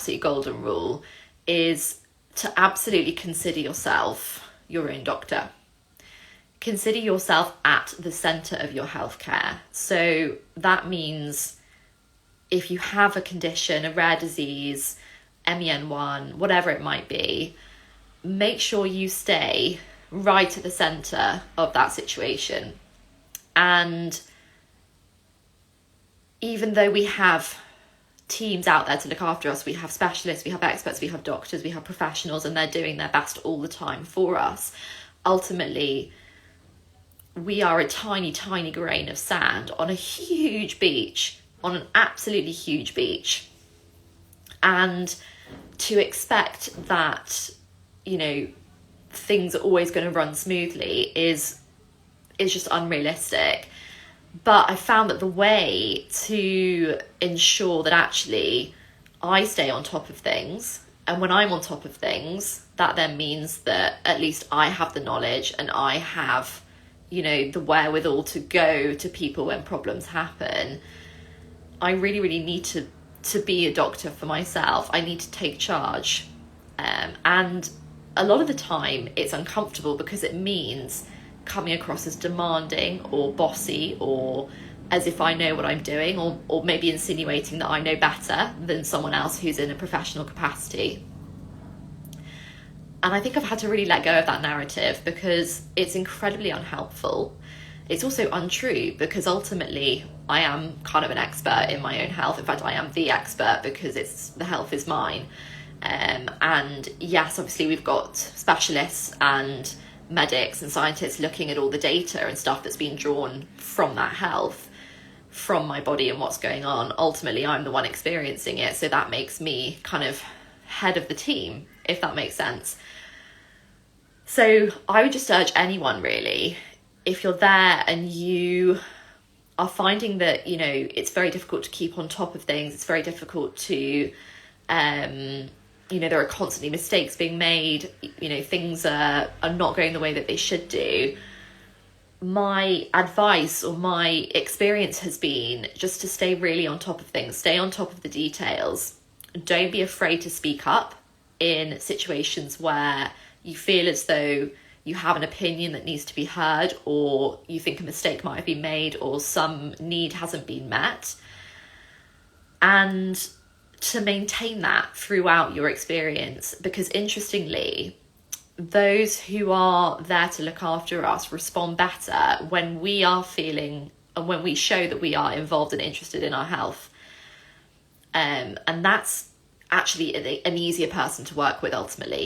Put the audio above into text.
absolute golden rule is to absolutely consider yourself your own doctor. Consider yourself at the centre of your healthcare. So that means if you have a condition, a rare disease, MEN1, whatever it might be, make sure you stay right at the centre of that situation. And even though we have teams out there to look after us, we have specialists, we have experts, we have doctors, we have professionals, and they're doing their best all the time for us. Ultimately, we are a tiny, tiny grain of sand on a huge beach, on an absolutely huge beach. And to expect that, you know, things are always going to run smoothly is just unrealistic. But I found that the way to ensure that actually I stay on top of things, and when I'm on top of things, that then means that at least I have the knowledge and I have, you know, the wherewithal to go to people when problems happen. I really, really need to be a doctor for myself. I need to take charge. And a lot of the time it's uncomfortable because it means coming across as demanding or bossy or as if I know what I'm doing, or maybe insinuating that I know better than someone else who's in a professional capacity. And I think I've had to really let go of that narrative because it's incredibly unhelpful. It's also untrue because ultimately I am kind of an expert in my own health. In fact, I am the expert because the health is mine. And yes, obviously we've got specialists and medics and scientists looking at all the data and stuff that's being drawn from that health, from my body and what's going on. Ultimately, I'm the one experiencing it. So that makes me kind of head of the team, if that makes sense. So I would just urge anyone really, if you're there and you are finding that, you know, it's very difficult to keep on top of things, it's very difficult to, you know, there are constantly mistakes being made, you know, things are not going the way that they should do. My advice or my experience has been just to stay really on top of things, stay on top of the details. Don't be afraid to speak up in situations where you feel as though you have an opinion that needs to be heard, or you think a mistake might have been made, or some need hasn't been met. And to maintain that throughout your experience, because interestingly, those who are there to look after us respond better when we are feeling and when we show that we are involved and interested in our health. And that's actually an easier person to work with ultimately.